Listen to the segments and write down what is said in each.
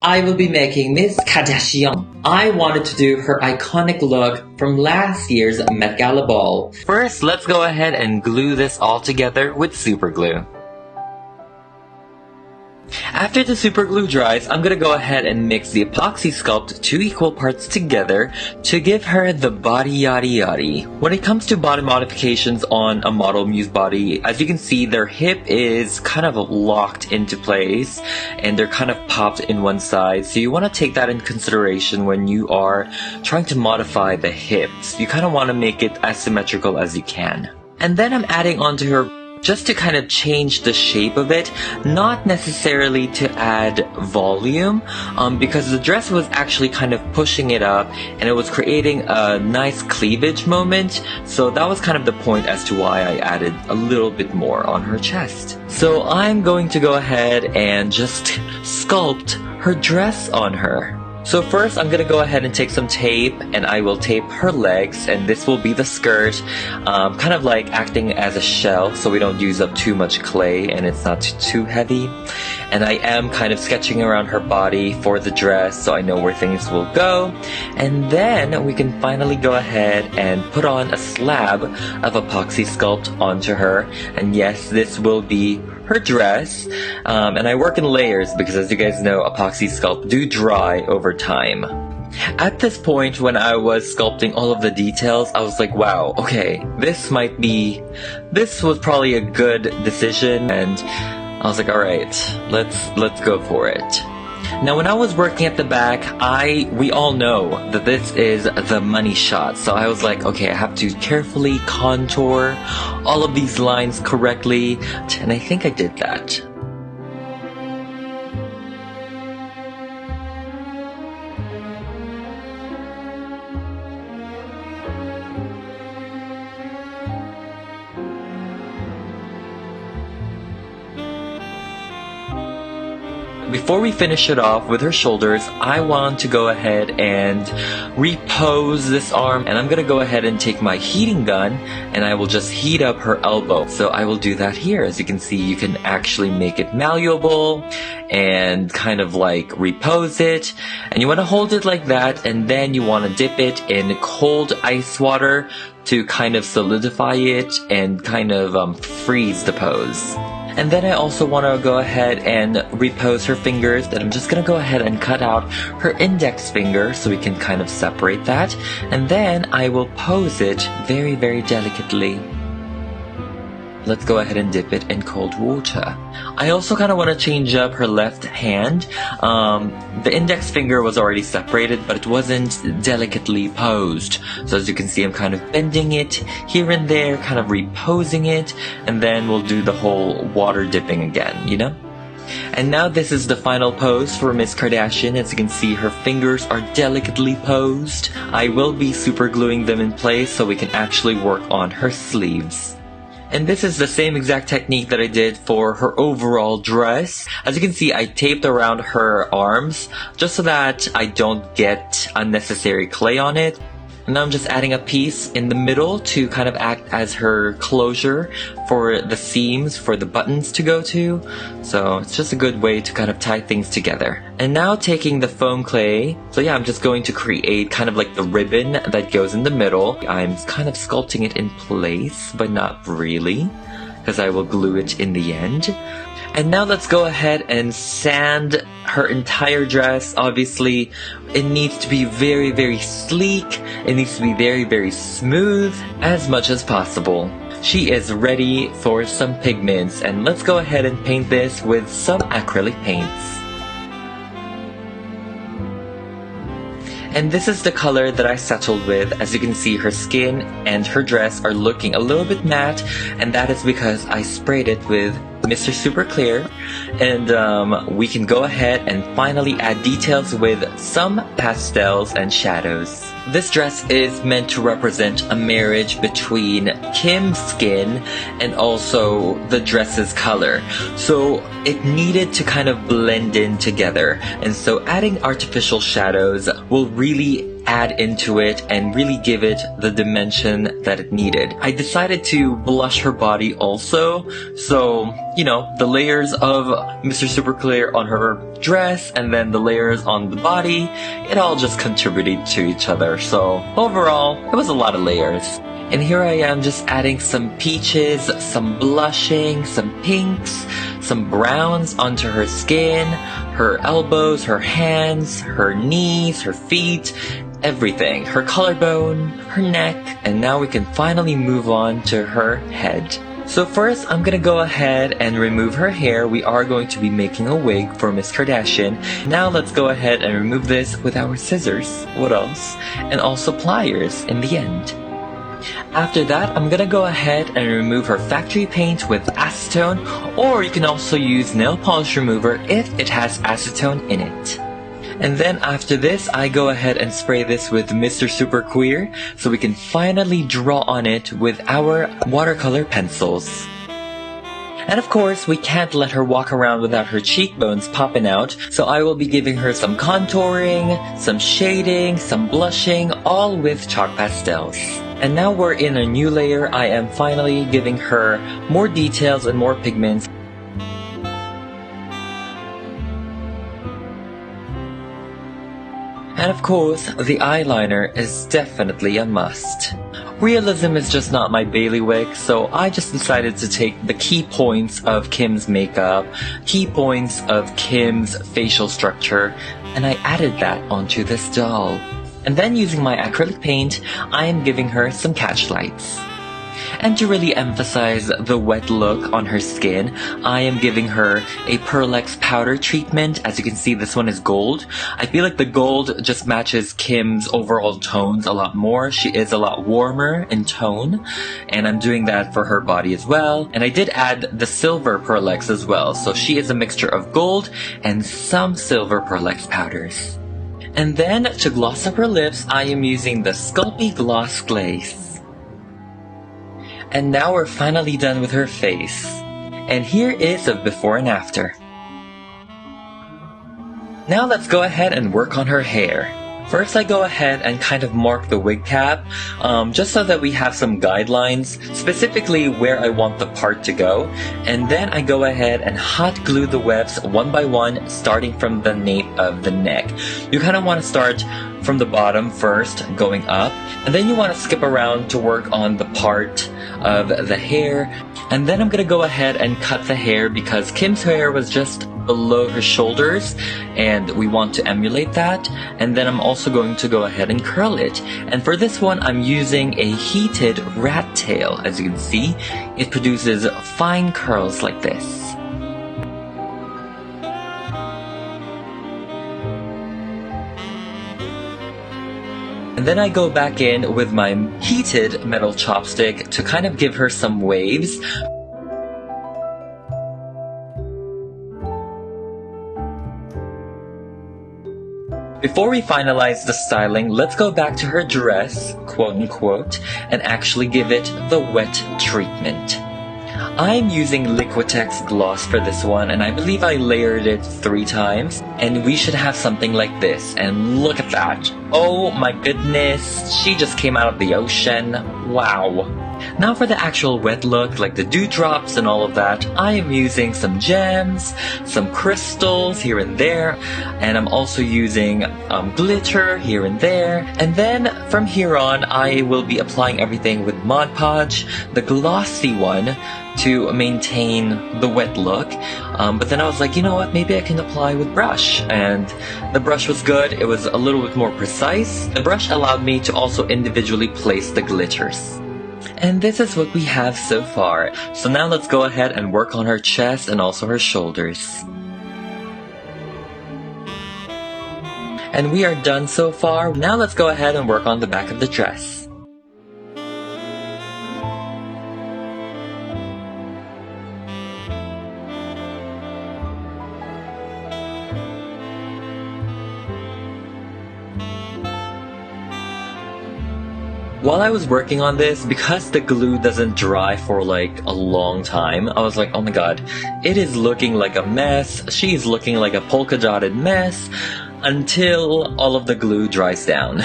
I will be making Miss Kardashian. I wanted to do her iconic look from last year's Met Gala ball. First, let's go ahead and glue this all together with super glue. After the super glue dries, I'm gonna go ahead and mix the epoxy sculpt 2 equal parts together to give her the body yaddy yaddy. When it comes to body modifications on a model muse body, as you can see, their hip is kind of locked into place and they're kind of popped in one side. So you want to take that in consideration when you are trying to modify the hips. You kind of want to make it as symmetrical as you can. And then I'm adding onto her just to kind of change the shape of it, not necessarily to add volume, because the dress was actually kind of pushing it up and it was creating a nice cleavage moment, so that was kind of the point as to why I added a little bit more on her chest. So I'm going to go ahead and just sculpt her dress on her. So first, I'm gonna go ahead and take some tape and I will tape her legs, and this will be the skirt, kind of like acting as a shell so we don't use up too much clay and it's not too heavy. And I am kind of sketching around her body for the dress so I know where things will go. And then we can finally go ahead and put on a slab of epoxy sculpt onto her. And yes, this will be her dress, and I work in layers because, as you guys know, epoxy sculpt do dry over time. At this point, when I was sculpting all of the details, I was like, wow, okay, this was probably a good decision, and I was like, alright, let's go for it. Now, when I was working at the back, we all know that this is the money shot. So I was like, okay, I have to carefully contour all of these lines correctly. And I think I did that. Before we finish it off with her shoulders, I want to go ahead and repose this arm, and I'm gonna go ahead and take my heating gun and I will just heat up her elbow. So I will do that here. As you can see, you can actually make it malleable and kind of like repose it, and you want to hold it like that, and then you want to dip it in cold ice water to kind of solidify it and kind of freeze the pose. And then I also want to go ahead and repose her fingers, and I'm just going to go ahead and cut out her index finger so we can kind of separate that. And then I will pose it very, very delicately. Let's go ahead and dip it in cold water. I also kind of want to change up her left hand. The index finger was already separated, but it wasn't delicately posed. So as you can see, I'm kind of bending it here and there, kind of reposing it, and then we'll do the whole water dipping again, you know? And now this is the final pose for Miss Kardashian. As you can see, her fingers are delicately posed. I will be super gluing them in place so we can actually work on her sleeves. And this is the same exact technique that I did for her overall dress. As you can see, I taped around her arms just so that I don't get unnecessary clay on it. And now I'm just adding a piece in the middle to kind of act as her closure for the seams for the buttons to go to. So it's just a good way to kind of tie things together. And now taking the foam clay, so yeah, I'm just going to create kind of like the ribbon that goes in the middle. I'm kind of sculpting it in place, but not really, because I will glue it in the end. And now let's go ahead and sand her entire dress. Obviously, it needs to be very, very sleek. It needs to be very, very smooth as much as possible. She is ready for some pigments, and let's go ahead and paint this with some acrylic paints. And this is the color that I settled with. As you can see, her skin and her dress are looking a little bit matte, and that is because I sprayed it with Mr. Super Clear. And we can go ahead and finally add details with some pastels and shadows. This dress is meant to represent a marriage between Kim's skin and also the dress's color. So it needed to kind of blend in together. And so adding artificial shadows will really add into it and really give it the dimension that it needed. I decided to blush her body also, so, you know, the layers of Mr. Super Clear on her dress and then the layers on the body, it all just contributed to each other. So overall, it was a lot of layers. And here I am just adding some peaches, some blushing, some pinks, some browns onto her skin, her elbows, her hands, her knees, her feet, everything. Her collarbone, her neck, and now we can finally move on to her head. So first, I'm gonna go ahead and remove her hair. We are going to be making a wig for Miss Kardashian. Now let's go ahead and remove this with our scissors. What else? And also pliers in the end. After that, I'm gonna go ahead and remove her factory paint with acetone, or you can also use nail polish remover if it has acetone in it. And then after this, I go ahead and spray this with Mr. Super Queer so we can finally draw on it with our watercolor pencils. And of course, we can't let her walk around without her cheekbones popping out, so I will be giving her some contouring, some shading, some blushing, all with chalk pastels. And now we're in a new layer. I am finally giving her more details and more pigments. And of course, the eyeliner is definitely a must. Realism is just not my bailiwick, so I just decided to take the key points of Kim's makeup, key points of Kim's facial structure, and I added that onto this doll. And then using my acrylic paint, I am giving her some catch lights. And to really emphasize the wet look on her skin, I am giving her a Pearlex powder treatment. As you can see, this one is gold. I feel like the gold just matches Kim's overall tones a lot more. She is a lot warmer in tone, and I'm doing that for her body as well. And I did add the silver Pearlex as well, so she is a mixture of gold and some silver Pearlex powders. And then, to gloss up her lips, I am using the Sculpey Gloss Glaze. And now we're finally done with her face. And here is a before and after. Now let's go ahead and work on her hair. First, I go ahead and kind of mark the wig cap, just so that we have some guidelines, specifically where I want the part to go. And then I go ahead and hot glue the webs one by one, starting from the nape of the neck. You kind of want to start from the bottom first, going up, and then you want to skip around to work on the part of the hair. And then I'm going to go ahead and cut the hair because Kim's hair was just below her shoulders and we want to emulate that. And then I'm also going to go ahead and curl it. And for this one, I'm using a heated rat tail. As you can see, it produces fine curls like this. And then I go back in with my heated metal chopstick to kind of give her some waves. Before we finalize the styling, let's go back to her dress, quote unquote, and actually give it the wet treatment. I'm using Liquitex gloss for this one, and I believe I layered it 3 times, and we should have something like this. And look at that. Oh my goodness, she just came out of the ocean. Wow. Now for the actual wet look, like the dewdrops and all of that, I am using some gems, some crystals here and there, and I'm also using glitter here and there. And then from here on, I will be applying everything with Mod Podge, the glossy one, to maintain the wet look. But then I was like, you know what, maybe I can apply with brush. And the brush was good, it was a little bit more precise. The brush allowed me to also individually place the glitters. And this is what we have so far. So now let's go ahead and work on her chest and also her shoulders. And we are done so far. Now let's go ahead and work on the back of the dress. While I was working on this, because the glue doesn't dry for like a long time, I was like, oh my god, it is looking like a mess. She's looking like a polka dotted mess until all of the glue dries down.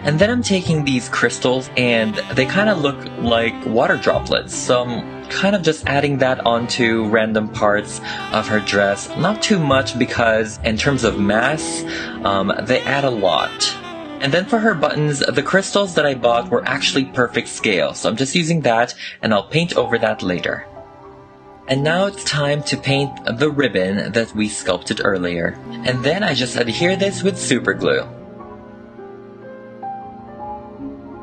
And then I'm taking these crystals and they kind of look like water droplets. So I'm kind of just adding that onto random parts of her dress. Not too much because in terms of mass, they add a lot. And then for her buttons, the crystals that I bought were actually perfect scale, so I'm just using that and I'll paint over that later. And now it's time to paint the ribbon that we sculpted earlier. And then I just adhere this with super glue.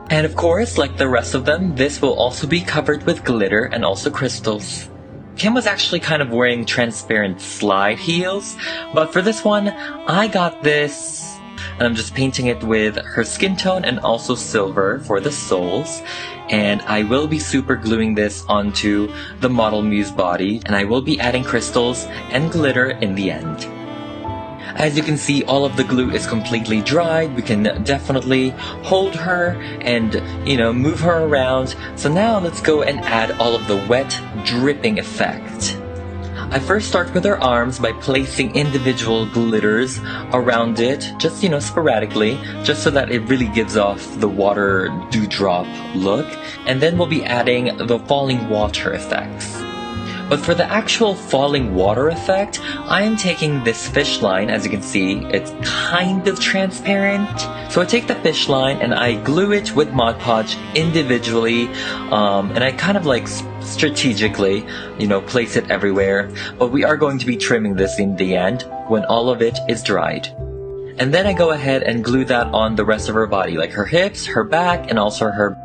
And of course, like the rest of them, this will also be covered with glitter and also crystals. Kim was actually kind of wearing transparent slide heels, but for this one, I got this. And I'm just painting it with her skin tone and also silver for the soles. And I will be super gluing this onto the Model Muse body, and I will be adding crystals and glitter in the end. As you can see, all of the glue is completely dried. We can definitely hold her and, move her around. So now let's go and add all of the wet dripping effect. I first start with her arms by placing individual glitters around it, just, sporadically, just so that it really gives off the water dewdrop look. And then we'll be adding the falling water effects. But for the actual falling water effect, I am taking this fish line. As you can see, it's kind of transparent. So I take the fish line and I glue it with Mod Podge individually, and I kind of like strategically, place it everywhere. But we are going to be trimming this in the end when all of it is dried. And then I go ahead and glue that on the rest of her body, like her hips, her back, and also her.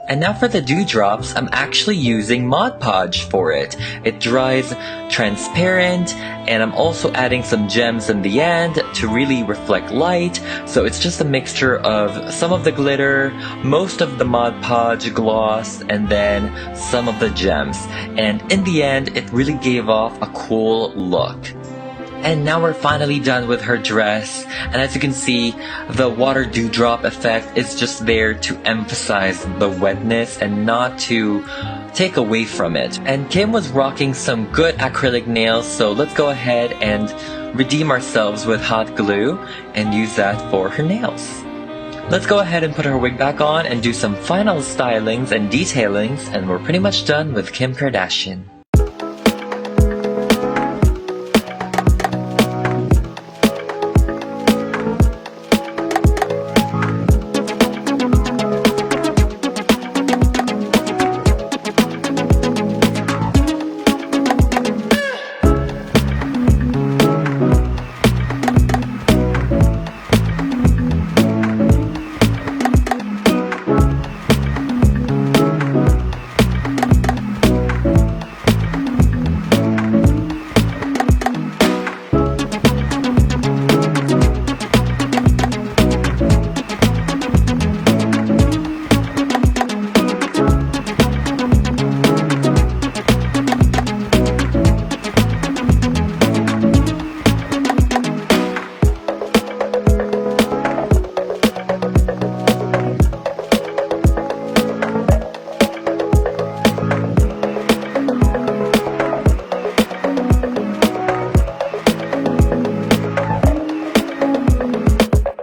And now for the dewdrops, I'm actually using Mod Podge for it. It dries transparent, and I'm also adding some gems in the end to really reflect light. So it's just a mixture of some of the glitter, most of the Mod Podge gloss, and then some of the gems. And in the end, it really gave off a cool look. And now we're finally done with her dress, and as you can see, the water dewdrop effect is just there to emphasize the wetness and not to take away from it. And Kim was rocking some good acrylic nails, so let's go ahead and redeem ourselves with hot glue and use that for her nails. Let's go ahead and put her wig back on and do some final stylings and detailings, and we're pretty much done with Kim Kardashian.